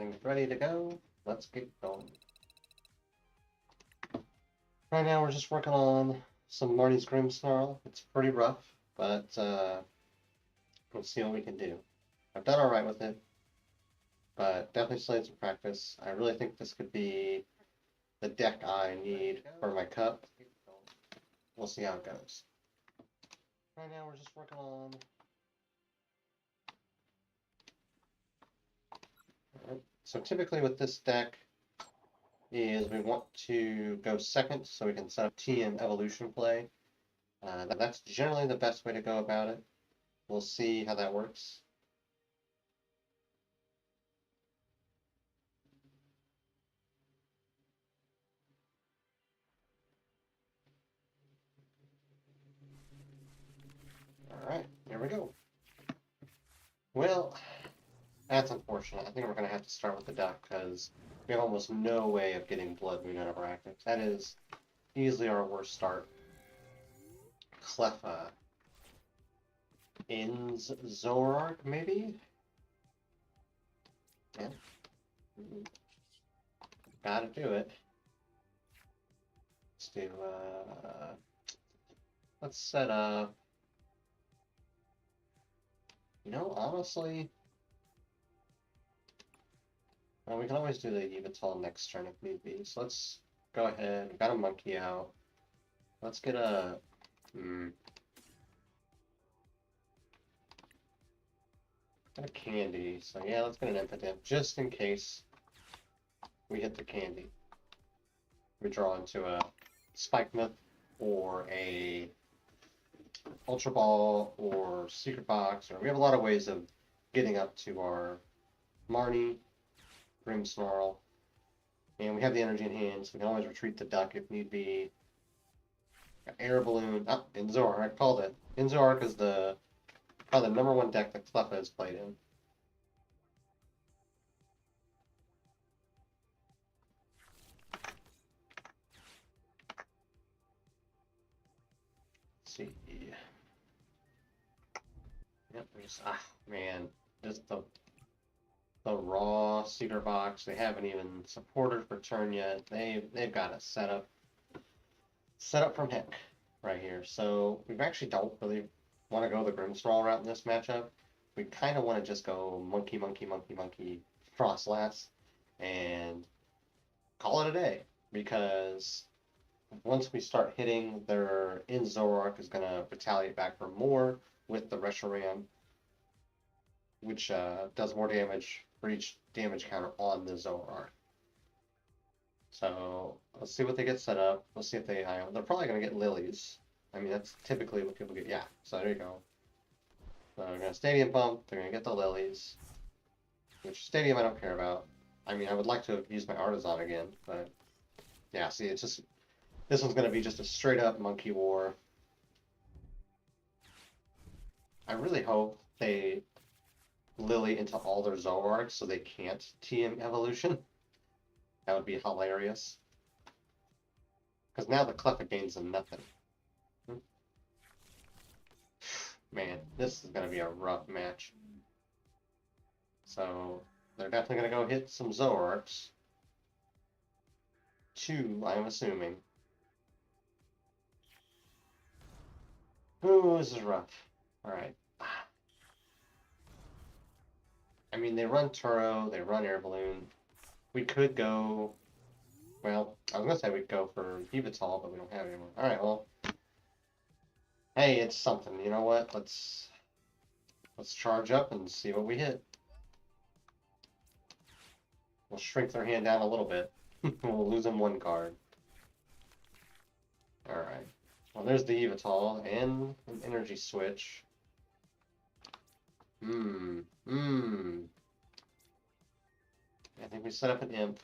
Things ready to go. Let's get going. Right now we're just working on some Marty's Grimmsnarl. It's pretty rough, but we'll see what we can do. I've done alright with it, but definitely still need some practice. I really think this could be the deck I need for my cup. We'll see how it goes. Right now we're just working on... So typically with this deck is we want to go second so we can set up TM evolution play. That's generally the best way to go about it. We'll see how that works. Alright, here we go. Well, that's unfortunate. I think we're going to have to start with the duck because we have almost no way of getting Blood Moon out of our actives. That is easily our worst start. Cleffa. Inns Zorark, maybe? Yeah. Gotta do it. Let's do, let's set up... You know, honestly... Well, we can always do the Evital next turn if need be. So let's go ahead. We've got a monkey out. Let's get a... Got a candy. So yeah, let's get an impotent just in case we hit the candy. We draw into a Spike Myth or a Ultra Ball or Secret Box, or we have a lot of ways of getting up to our Marnie, Grimmsnarl, and we have the energy in hand, so we can always retreat the duck if need be. Air Balloon, Inzoark, I called it. Inzoark is probably the #1 deck that Cleffa has played in. Let's see. Yep, there's, man, just the raw Secret Box. They haven't even supported for turn yet. They've got a setup from heck right here. So we actually don't really want to go the Grimmsnarl route in this matchup. We kind of want to just go monkey, monkey, monkey, monkey, Frostlass, and call it a day. Because once we start hitting, their Zorark is going to retaliate back for more with the Reshiram, which does more damage for each damage counter on the Zorark. So let's see what they get set up. Let's see if they're probably going to get lilies. I mean, that's typically what people get. Yeah, so there you go. So they're going to Stadium Pump. They're going to get the lilies. Which Stadium I don't care about. I mean, I would like to use my Artisan again, but yeah, see, it's just... This one's going to be just a straight-up monkey war. I really hope they lily into all their Zoroarks so they can't TM evolution. That would be hilarious. Because now the Cleffa gains them nothing. Man, this is going to be a rough match. So, they're definitely going to go hit some Zoroarks. 2, I'm assuming. Ooh, this is rough. Alright. I mean, they run Turo, they run Air Balloon. We could go... Well, I was going to say we'd go for Evital, but we don't have it anymore. Alright, well... Hey, it's something. You know what? Let's charge up and see what we hit. We'll shrink their hand down a little bit. We'll lose them 1 card. Alright. Well, there's the Evital and an energy switch. I think we set up an imp.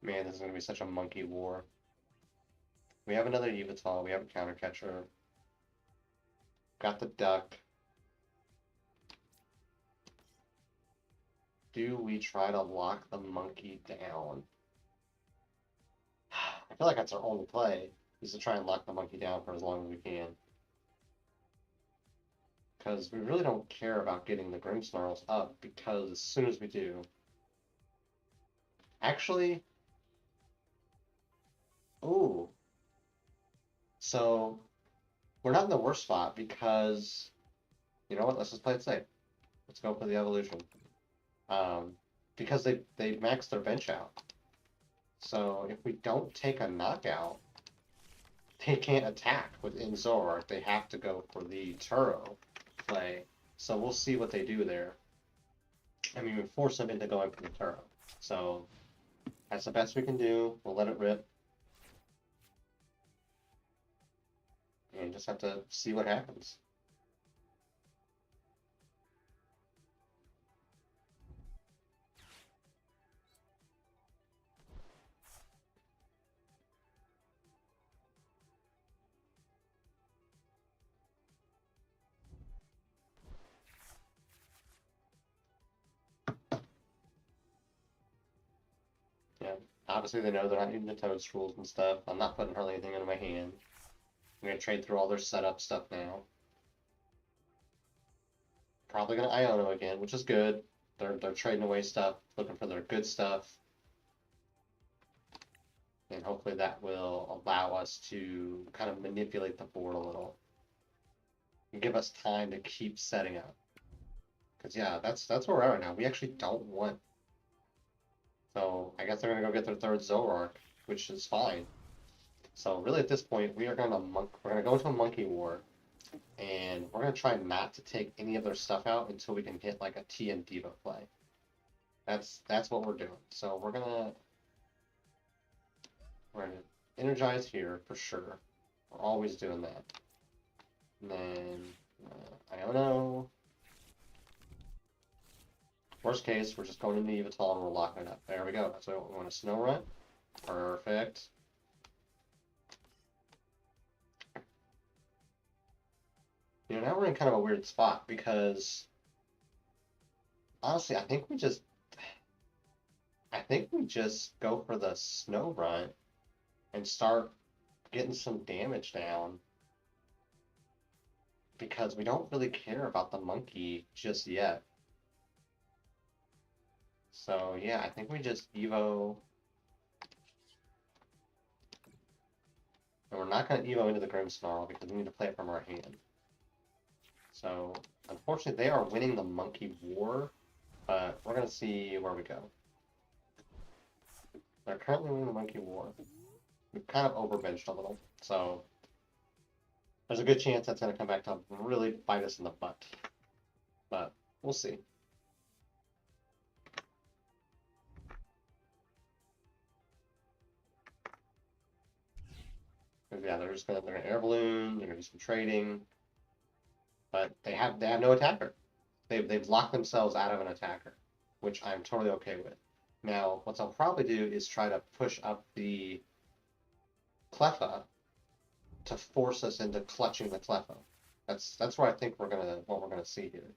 Man, this is going to be such a monkey war. We have another Evital. We have a counter catcher. Got the duck. Do we try to lock the monkey down? I feel like that's our only play. is to try and lock the monkey down for as long as we can. Because we really don't care about getting the Grim Snarls up, because as soon as we do... Actually... Ooh. So, we're not in the worst spot, because... You know what, let's just play it safe. Let's go for the evolution. Because they maxed their bench out. So, if we don't take a knockout, they can't attack within Zoroark. They have to go for the Turo play. So we'll see what they do there. I mean, we force them into going for the Turo. So that's the best we can do. We'll let it rip. And just have to see what happens. Yeah, obviously they know they're not using the Toadstools and stuff. I'm not putting hardly anything into my hand. I'm going to trade through all their setup stuff now. Probably going to Iono again, which is good. They're trading away stuff, looking for their good stuff. And hopefully that will allow us to kind of manipulate the board a little. And give us time to keep setting up. Because, yeah, that's where we're at right now. We actually don't want... So, I guess they're going to go get their third Zoroark, which is fine. So, really at this point, we're going to go into a Monkey War. And we're going to try not to take any of their stuff out until we can hit, like, a TM Diva play. That's what we're doing. So, we're going to energize here, for sure. We're always doing that. And then, I don't know. Worst case, we're just going into Yveltal and we're locking it up. There we go. That's what we want to Snow Run. Perfect. You know, now we're in kind of a weird spot because honestly, I think we just go for the Snow Run and start getting some damage down because we don't really care about the monkey just yet. So yeah, I think we just Evo. And we're not going to Evo into the Grimmsnarl because we need to play it from our hand. So, unfortunately, they are winning the Monkey War, but we're going to see where we go. They're currently winning the Monkey War. We've kind of overbenched a little, so there's a good chance that's going to come back to really bite us in the butt. But we'll see. Yeah, they're going to air balloon. They're going to do some trading, but they have no attacker. They've locked themselves out of an attacker, which I'm totally okay with. Now, what I'll probably do is try to push up the Cleffa to force us into clutching the Cleffa. That's where I think what we're gonna see here.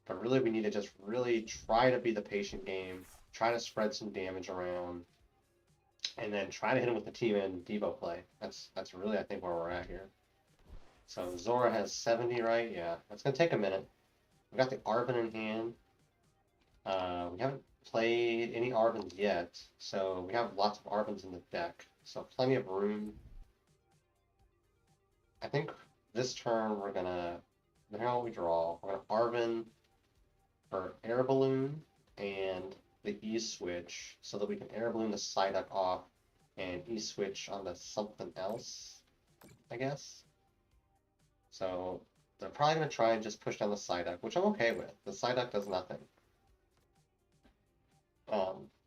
But really, we need to just really try to be the patient game, try to spread some damage around, and then try to hit him with the T-Man Devo play. That's really, I think, where we're at here. So Zora has 70, right? Yeah, that's gonna take a minute. We got the Arven in hand. We haven't played any Arvens yet, so we have lots of Arvens in the deck. So plenty of room. I think this turn we're gonna, depending on what we draw, we're gonna Arven for Air Balloon and the E-Switch so that we can Air Balloon the Psyduck off and E-Switch onto something else, I guess. So they're probably gonna try and just push down the Psyduck, which I'm okay with. The Psyduck does nothing.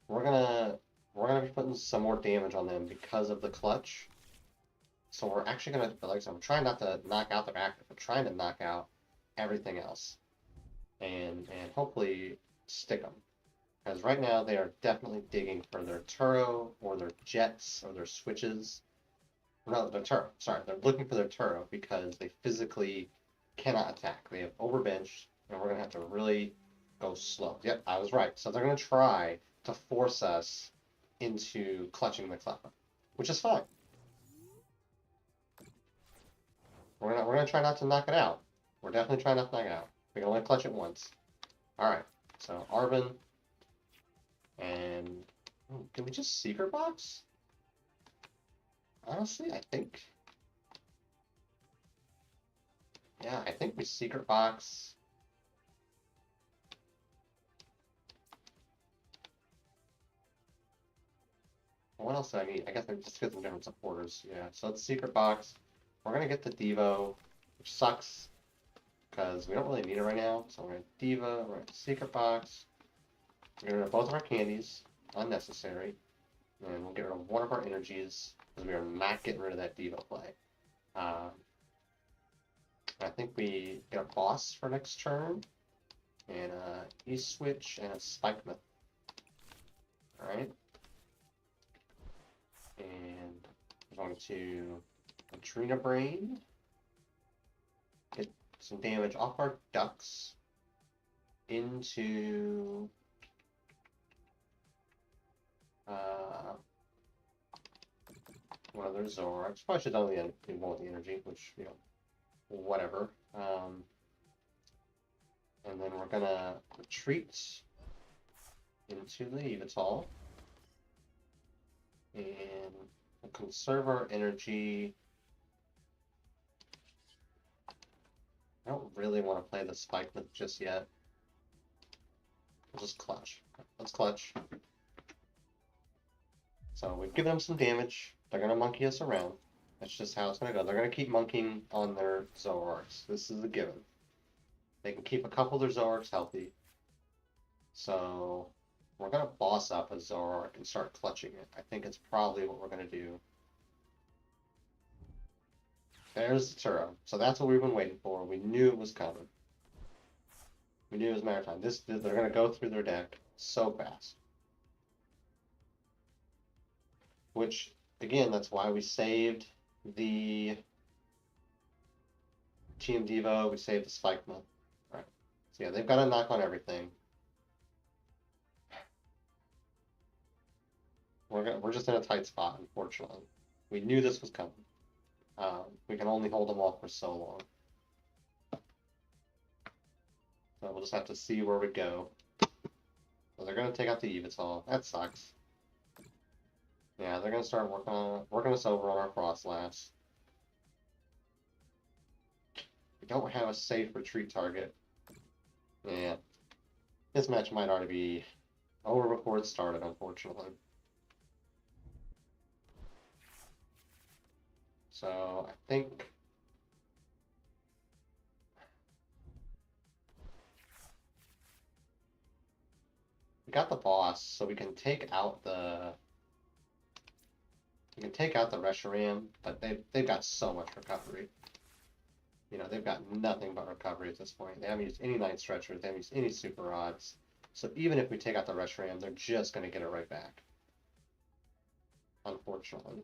We're gonna be putting some more damage on them because of the clutch. So we're actually gonna, like I said, we're trying not to knock out their active, we're trying to knock out everything else, and hopefully stick them. Because right now they are definitely digging for their Turo or their Jets or their Switches. No, their Turo. Sorry, they're looking for their Turo because they physically cannot attack. They have overbenched, and we're gonna have to really go slow. Yep, I was right. So they're gonna try to force us into clutching the Cleffa, which is fine. We're gonna try not to knock it out. We're definitely trying not to knock it out. We can only clutch it once. Alright, so Arvin. And can we just secret box? Honestly, I think. Yeah, I think we secret box. What else do I need? I guess I just get some different supporters. Yeah, so let's secret box. We're gonna get the Devo, which sucks because we don't really need it right now. So we're gonna Diva, we're gonna secret box. We're gonna get rid of both of our candies, unnecessary. And we'll get rid of one of our energies because we are not getting rid of that Devo play. I think we get a boss for next turn, and a E-switch and a Spike Myth. Alright. And we're going to Adrena Brain. Get some damage off our ducks into one of their Zoroarks. Probably should have done the one with the energy, which, you know, whatever. And then we're gonna retreat into the Evital. And we'll conserve our energy. I don't really want to play the Spike Myth just yet. We'll just clutch. Let's clutch. So we've given them some damage. They're going to monkey us around. That's just how it's going to go. They're going to keep monkeying on their Zoroarks. This is a given. They can keep a couple of their Zoroarks healthy. So we're going to boss up a Zoroark and start clutching it. I think it's probably what we're going to do. There's the Turo. So that's what we've been waiting for. We knew it was coming. We knew it was a matter of time. They're going to go through their deck so fast. Which, again, that's why we saved the Team Devo, we saved the Spike Myth. Alright. So yeah, they've got to knock on everything. We're just in a tight spot, unfortunately. We knew this was coming. We can only hold them off for so long. So we'll just have to see where we go. So they're going to take out the Evital. That sucks. Yeah, they're going to start working us over on our Frostlass. We don't have a safe retreat target. Yeah. This match might already be over before it started, unfortunately. So I think we got the boss, so we can take out the Reshiram, but they've got so much recovery. You know, they've got nothing but recovery at this point. They haven't used any Night Stretchers, they haven't used any Super Rods. So even if we take out the Reshiram, they're just going to get it right back. Unfortunately.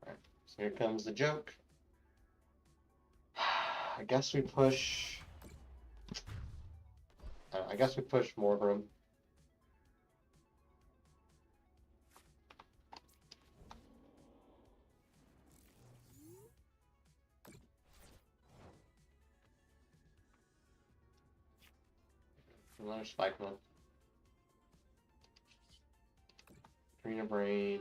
Alright, so here comes the joke. I guess we push... I guess we push Morgrim. Another Spike Myth. Adrena Brain.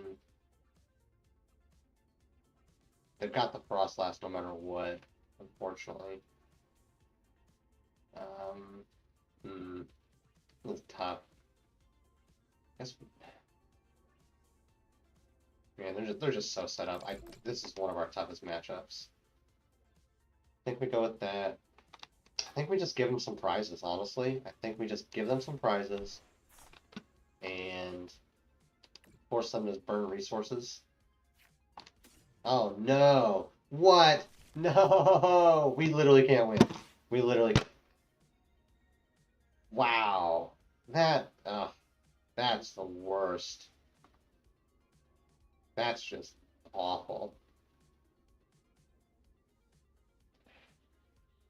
They've got the Frostlass no matter what, unfortunately. This is tough. I guess man, they're just so set up. This is one of our toughest matchups. I think we go with that. I think we just give them some prizes, honestly. I think we just give them some prizes and force them to burn resources. Oh no! What? No! We literally can't win. We literally. Wow. That's the worst. That's just awful.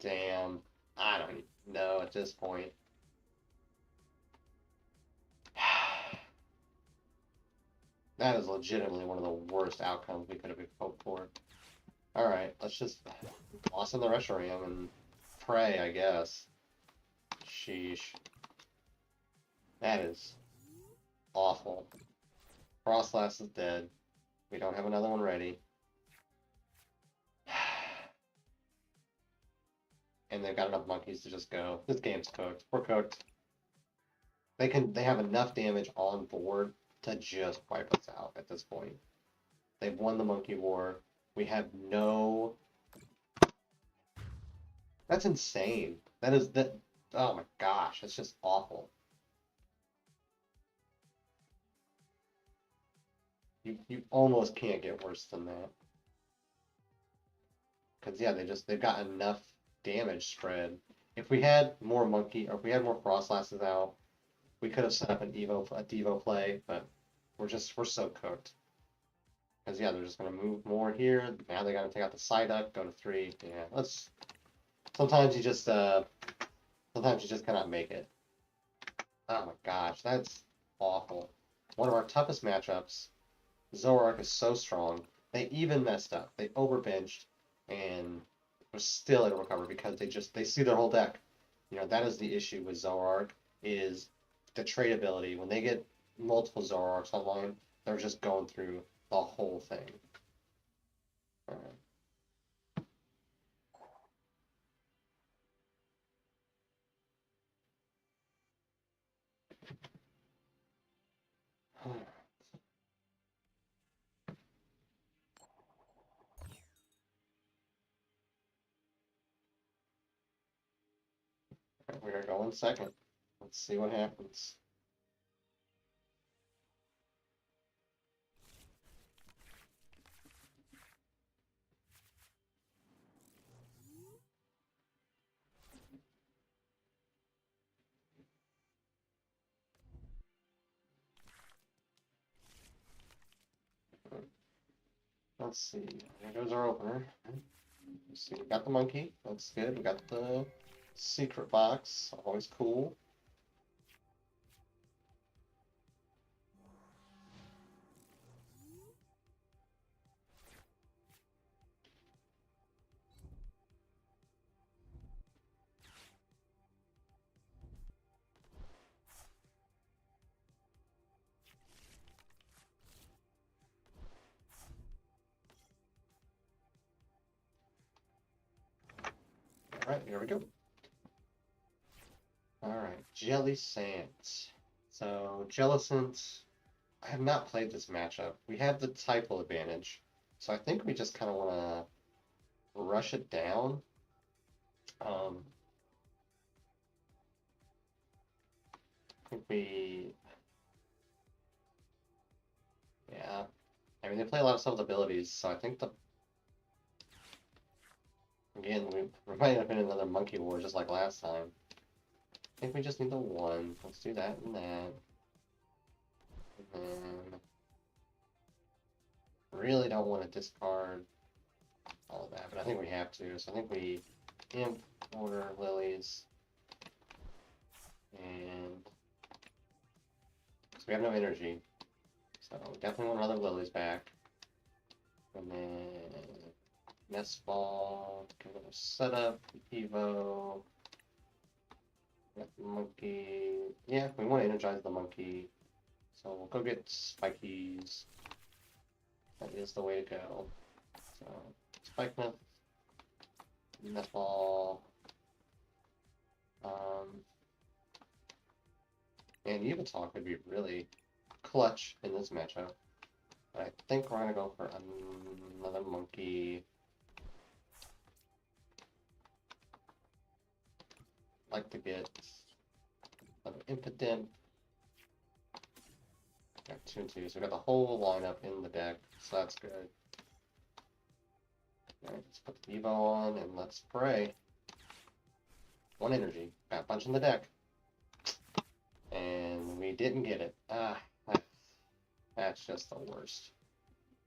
Damn. I don't even know at this point. That is legitimately one of the worst outcomes we could have hoped for. Alright, let's just toss in the Reshiram and pray, I guess. Sheesh. That is awful. Frostlass is dead. We don't have another one ready. And they've got enough monkeys to just go. This game's cooked. We're cooked. They have enough damage on board to just wipe us out at this point. They've won the monkey war. We have no. That's insane. That is that. Oh my gosh, it's just awful. You almost can't get worse than that. Because yeah, they've got enough damage spread. If we had more monkey or if we had more Frostlasses out, we could have set up a Devo play, but we're so cooked. Because yeah, they're just gonna move more here. Now they gotta take out the Psyduck, go to 3. Yeah, let's. Sometimes you just cannot make it. Oh my gosh, that's awful. One of our toughest matchups. Zoroark is so strong. They even messed up. They overbenched and were still able to recover because they see their whole deck. That is the issue with Zoroark is the trade ability. When they get multiple Zoroarks online, they're just going through the whole thing. Alright. We're gonna go in second. Let's see what happens. Let's see. There goes our opener. Let's see. We got the monkey. That's good. We got the secret box. Always cool. Alright, here we go. Alright, Jellicent. So, Jellicent, I have not played this matchup. We have the typo advantage, so I think we just kind of want to rush it down. I think yeah. I mean, they play a lot of stuff with abilities, so I think again, we might have been in another monkey war just like last time. I think we just need the 1. Let's do that and that. And then, really don't want to discard all of that, but I think we have to. So I think we imp order lilies. And so we have no energy. So we definitely want another lilies back. And then nest ball, give it a setup, Evo. Got the monkey. Yeah, we want to energize the monkey. So we'll go get spikies. That is the way to go. So spike nest ball. And Yveltal could be really clutch in this matchup. But I think we're going to go for another monkey. Like to get another Impidimp. Got 2 and 2, so we got the whole lineup in the deck, so that's good. Alright, let's put the Evo on and let's pray. 1 energy. Got a bunch in the deck. And we didn't get it. That's just the worst.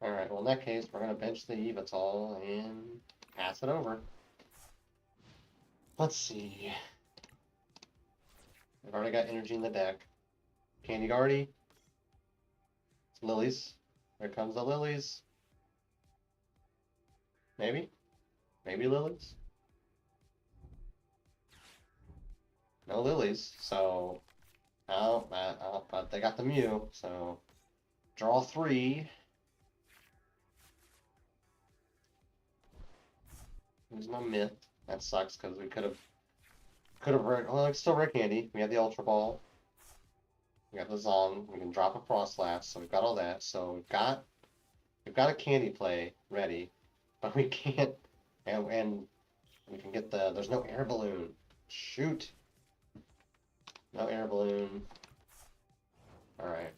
Alright, well in that case, we're going to bench the Yveltal and pass it over. Let's see. We've already got energy in the deck. Candy Guardy. Lilies. Here comes the lilies. Maybe? Maybe lilies? No lilies, so... Oh, but they got the Mew, so... Draw 3. Use my Myth. That sucks, because we could have... Well, it's still Rick Handy. We have the Ultra Ball. We got the Zong. We can drop a Frostlass, so we've got all that. So we've got a candy play ready, but we can't... And we can get the... There's no air balloon. Shoot. No air balloon. Alright.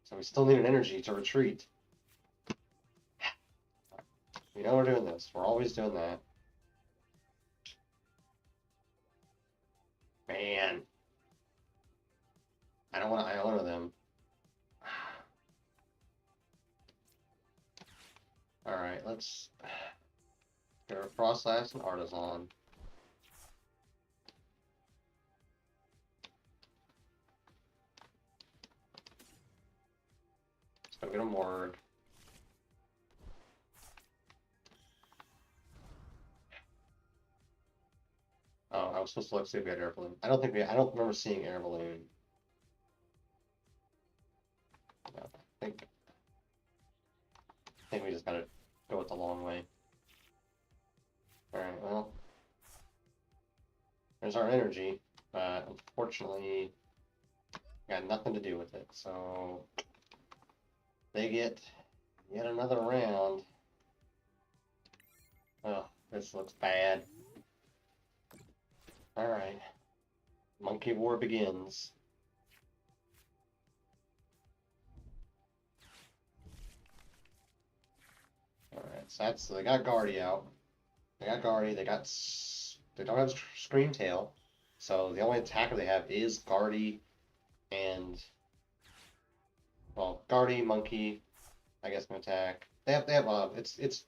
So we still need an energy to retreat. We know we're doing this. We're always doing that. Man. I don't want to Iona them. Alright, let's get a Frostlass and Artisan. Let's go get a Morg. Oh, I was supposed to look see if we had air balloon. I don't remember seeing air balloon. No, I think we just gotta go with the long way. Alright, well. There's our energy, but unfortunately got nothing to do with it, so they get yet another round. Oh, this looks bad. Alright. Monkey War begins. Alright, so that's... They got Guardy out. They got Guardy, they don't have Scream Tail. So the only attacker they have is Guardy and... Well, Guardy, Monkey, I guess, can attack. They have it's...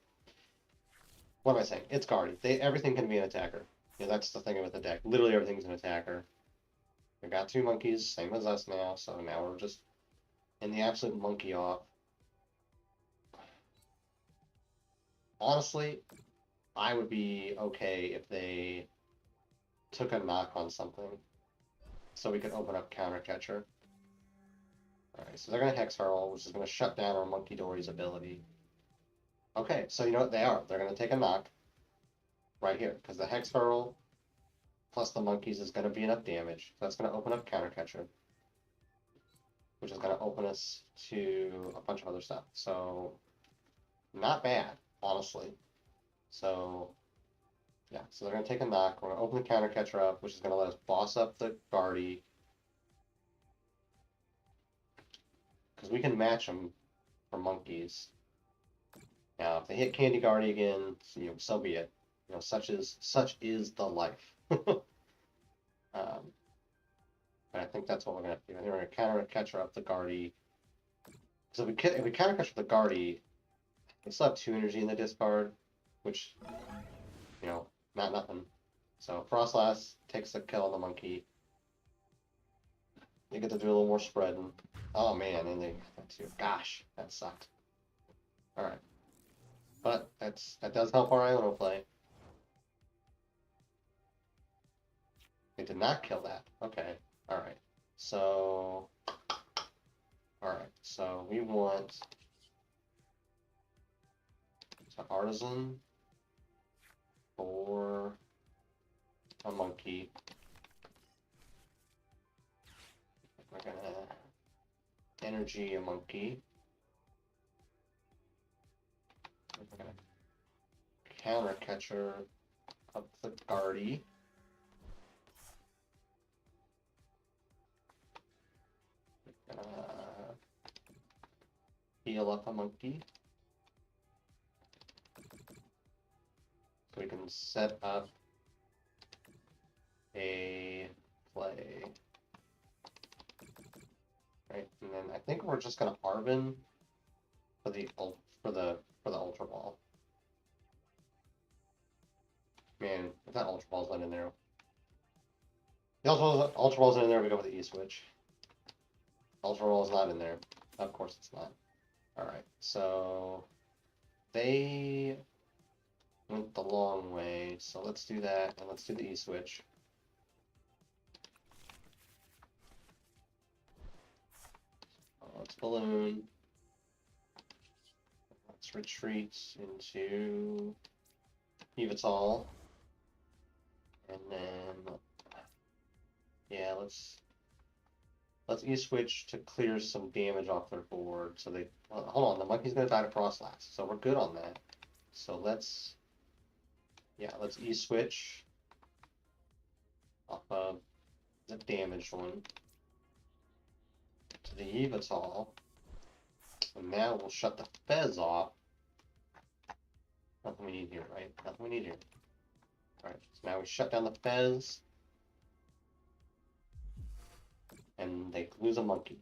What am I saying? It's Guardy. Everything can be an attacker. Yeah, that's the thing with the deck. Literally everything's an attacker. We got 2 monkeys, same as us now, so now we're just in the absolute monkey off. Honestly, I would be okay if they took a knock on something so we could open up Counter Catcher. Alright, so they're going to Hex Hurl, which is going to shut down our Monkey Dory's ability. Okay, so you know what they are? They're going to take a knock right here, because the Hex Hurl plus the monkeys is going to be enough damage. So that's going to open up Counter Catcher, which is going to open us to a bunch of other stuff. So, not bad, honestly. So, yeah, so they're going to take a knock. We're going to open the Counter Catcher up, which is going to let us boss up the Guardy. Because we can match them for monkeys. Now, if they hit Candy Guardy again, so be it. You know, such is the life. But I think that's what we're going to do. I think we're going to Counter Catcher up the Guardy. So if we Counter Catcher the Guardy, they still have 2 energy in the discard, which, not nothing. So Frostlass takes the kill on the monkey. They get to do a little more spreading. Oh man, and they got that too. Gosh, that sucked. Alright. But that does help our Iona play. They did not kill that. Okay. Alright. So we want Artisan for a monkey. We're gonna energy a monkey. We're gonna Counter Catcher up the Guardy. We're gonna heal up a monkey. So we can set up a play. Right, and then I think we're just gonna Arvin for the Ultra Ball. Man, if that Ultra Ball's not in there. The Ultra Ball's not in there, we go with the E-Switch. Ultra Ball is not in there. Of course it's not. Alright, so they went the long way, so let's do that, and let's do the E-switch. Let's balloon. Let's retreat into Evital. And then, yeah, let's E-switch to clear some damage off their board. So they, well, hold on, the monkey's gonna die to Frost last, so we're good on that. So let's E-switch off of the damaged one to the Evital. And now we'll shut the Fez off. Nothing we need here, right? Nothing we need here. Alright, so now we shut down the Fez. And they lose a monkey.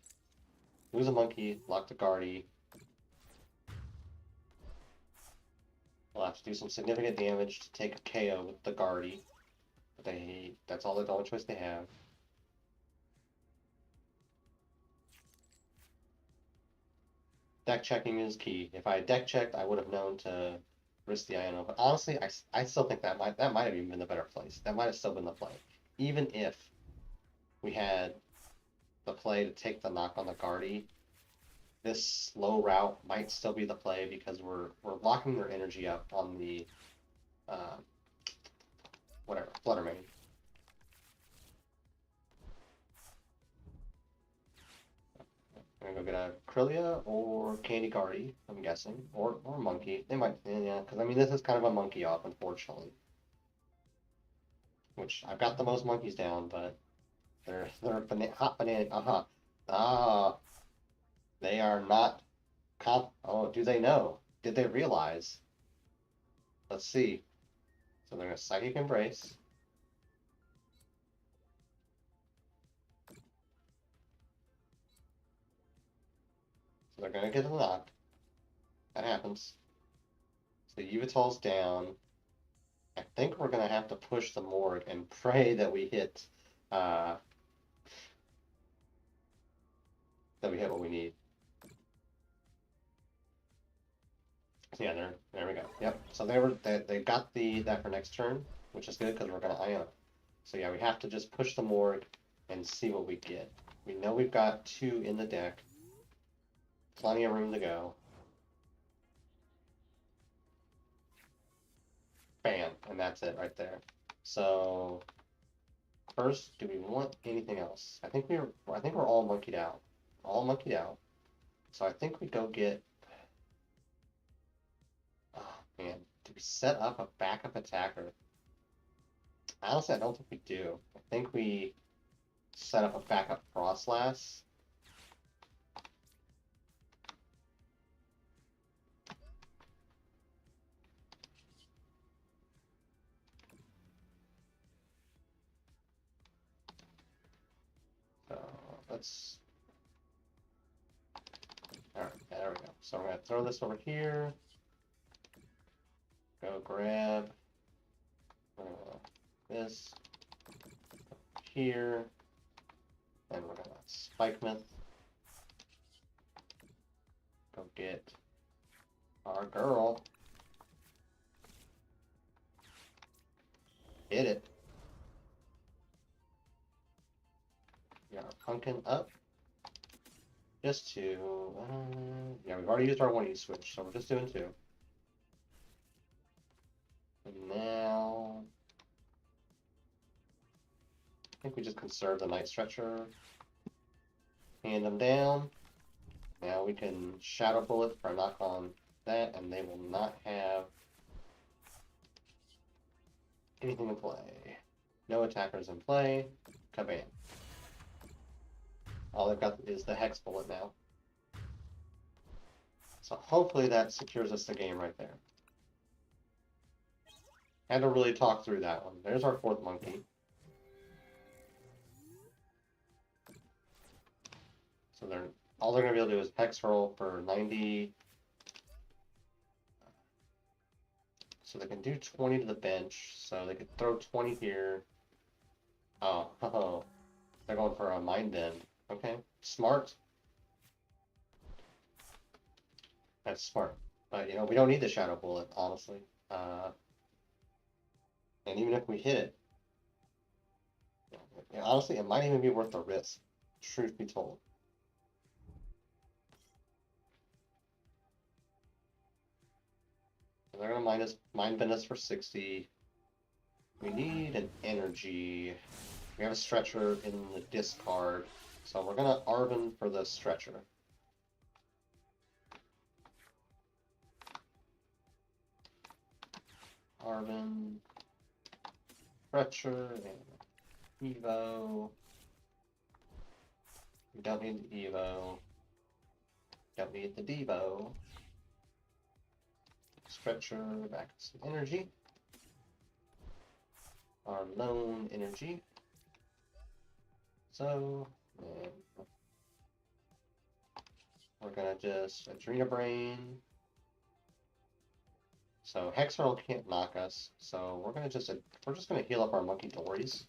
Lose a monkey, lock the Guardy. We'll have to do some significant damage to take a KO with the Guardy. But that's all the only choice they have. Deck checking is key. If I had deck checked, I would have known to risk the INO. But honestly, I still think that might have even been the better place. That might have still been the play. Even if we had the play to take the knock on the Guardy, this slow route might still be the play because we're locking their energy up on the whatever, Fluttermane. I'm gonna go get a Krillia or Candy Guardy, I'm guessing, or Monkey. They might, yeah, because I mean this is kind of a monkey off, unfortunately. Which I've got the most monkeys down, but they're hot banana. They are not. Oh, do they know? Did they realize? Let's see. So they're gonna Psychic Embrace. So they're gonna get a knock. That happens. So the Yveltal's down. I think we're gonna have to push the Morgue and pray that we hit what we need. Yeah, there we go. Yep. So they got that for next turn, which is good because we're gonna Iona. So yeah, we have to just push the Morgue and see what we get. We know we've got 2 in the deck. Plenty of room to go. Bam, and that's it right there. So first, do we want anything else? I think we're all monkeyed out. All monkeyed out. So I think we go get. Oh man, do we set up a backup attacker? Honestly, I don't think we do. I think we set up a backup Frostlass. So let's. Alright, there we go. So I'm going to throw this over here. Go grab this here. And we're going to Spike Myth. Go get our girl. Hit it. We got our pumpkin up. Just to, yeah, we've already used our 1 E-switch, so we're just doing 2. And now, I think we just conserve the Night Stretcher. Hand them down. Now we can Shadow Bullet for a knock on that, and they will not have anything in play. No attackers in play. Kabam. All they've got is the Hex Bullet now. So hopefully that secures us the game right there. Had to really talk through that one. There's our 4th monkey. So all they're going to be able to do is Hex Roll for 90. So they can do 20 to the bench. So they could throw 20 here. Oh, they're going for a Mind Bend. Okay, smart. That's smart. But, you know, we don't need the Shadow Bullet, honestly. And even if we hit it, honestly, it might even be worth the risk, truth be told. They're gonna mind bend us for 60. We need an energy. We have a stretcher in the discard, so we're gonna Arvin for the stretcher. Arvin, stretcher, and Evo. We don't need the Evo. Don't need the Devo. Stretcher, back to some energy. Our lone energy. So, we're gonna just Adrena Brain. So Hexerl can't knock us, so we're just gonna heal up our Monkey Dories.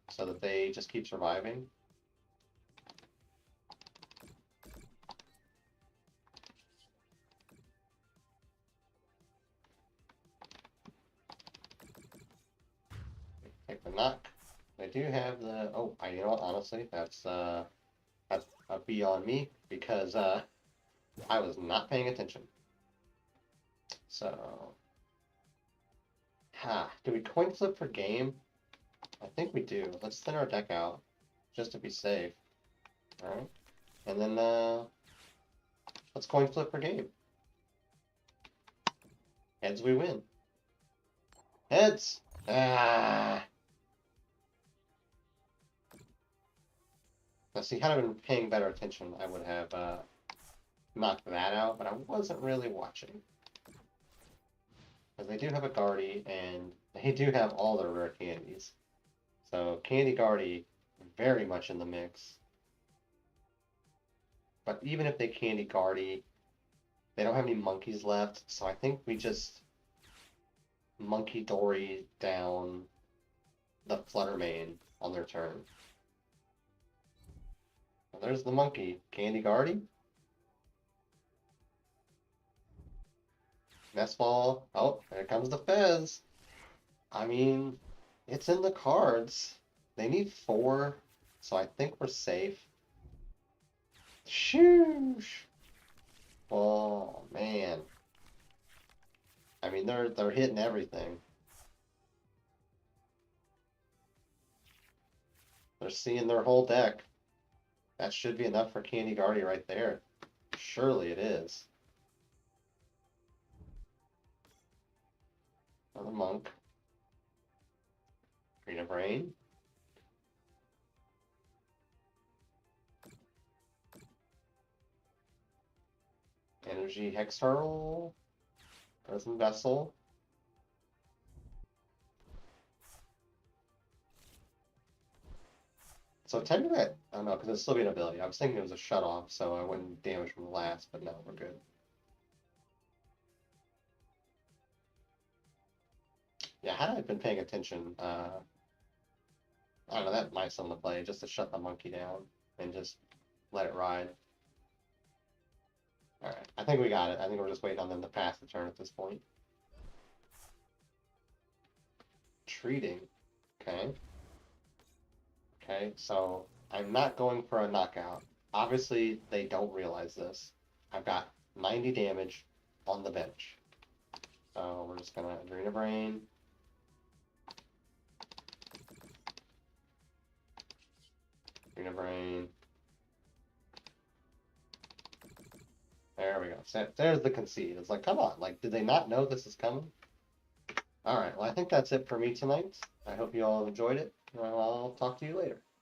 So that they just keep surviving. Take the knock. They do have the you know what, honestly, that's a B on me because I was not paying attention. So do we coin flip for game? I think we do. Let's thin our deck out just to be safe. Alright. And then let's coin flip for game. Heads we win. Heads! Now see, had I been paying better attention, I would have knocked that out, but I wasn't really watching. Because they do have a Guardy, and they do have all their rare candies. So Candy Guardy, very much in the mix. But even if they Candy Guardy, they don't have any monkeys left, so I think we just Monkey Dory down the Fluttermane on their turn. Well, there's the monkey. Candy Guardy. Nestball. Oh, there comes the Fez. I mean, it's in the cards. They need 4, so I think we're safe. Shoosh. Oh man. I mean, they're hitting everything. They're seeing their whole deck. That should be enough for Candy Guardy right there. Surely it is. Another monk. Green of Rain. Energy Hex Hurl. Earthen Vessel. So technically, I don't know, because it'd still be an ability. I was thinking it was a shut-off, so I wouldn't damage from the last, but no, we're good. Yeah, had I been paying attention, I don't know, that might still in the play, just to shut the monkey down and just let it ride. Alright, I think we got it. I think we're just waiting on them to pass the turn at this point. Treating. Okay. Okay, so I'm not going for a knockout. Obviously, they don't realize this. I've got 90 damage on the bench. So we're just gonna Arena Brain. Arena Brain. There we go. So there's the concede. It's like, come on. Like, did they not know this is coming? All right. Well, I think that's it for me tonight. I hope you all enjoyed it. I'll talk to you later.